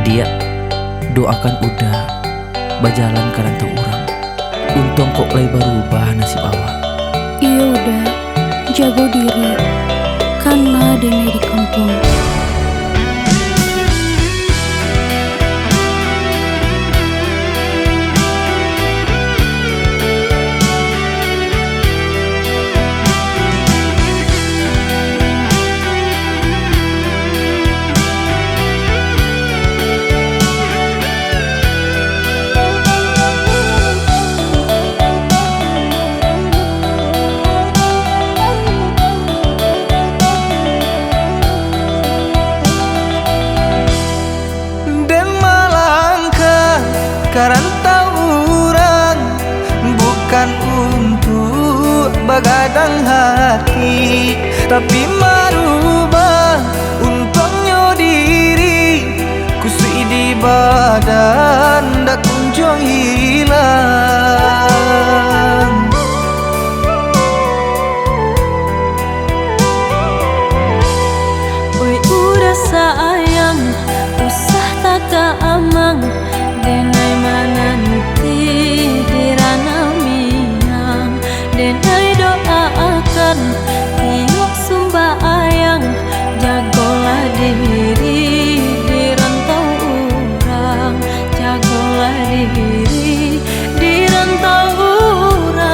Dia doakan udah berjalan ke rantau urang. Untung kok lay berubah nasib awak. Iya udah, jago diri, karena dene di kampung. Karantau urang bukan untuk begadang hati, tapi merubah untungnya diri. Kusui di badan dak kunjung hilang. Oi udah sayang, usah tak amang. Denai mana nanti dirana minang, denai doakan tiuk sumbayang, jagolah diri di rantau urang, jagolah diri di rantau urang.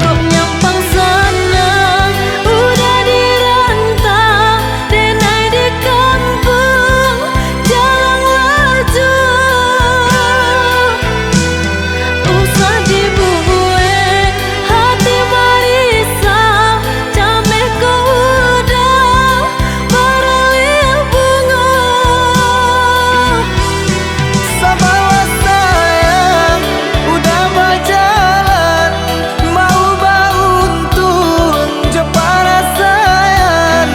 Kok nyampang sana udah di rantau, denai di kampung usah dibuat hati marisa, jameh ku udah beralih bunga. Sabarlah sayang, udah berjalan, mau beruntung jepara sayang.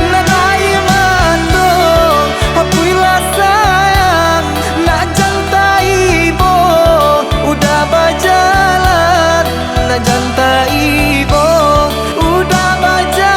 Nanai mandong, apuilah sayang, nak jantai ibo, udah berjalan, nak jantai ibo, udah berjalan.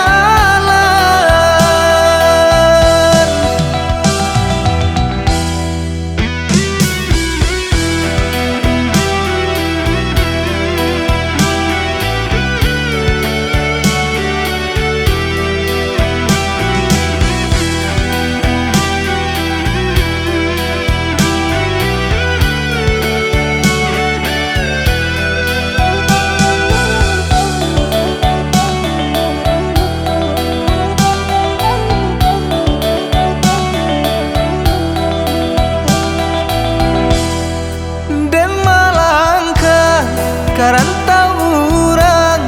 Karantau urang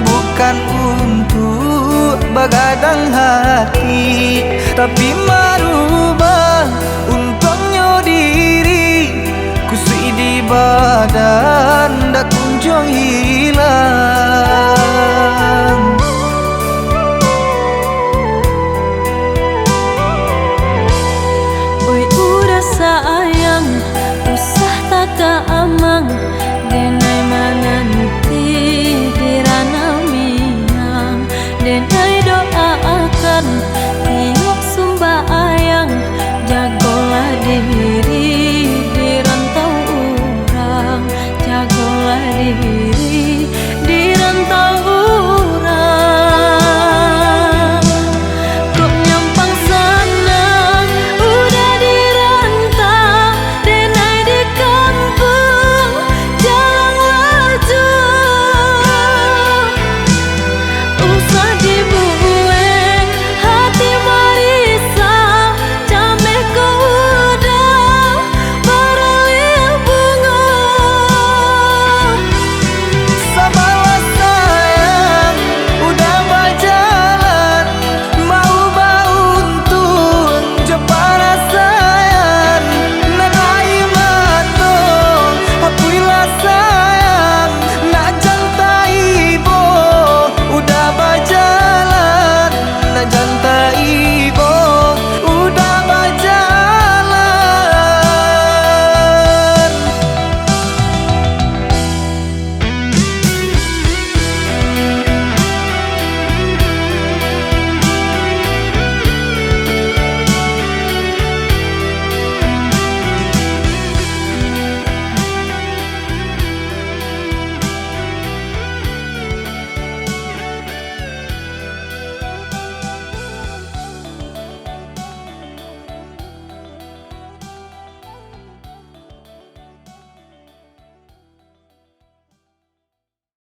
bukan untuk begadang hati, tapi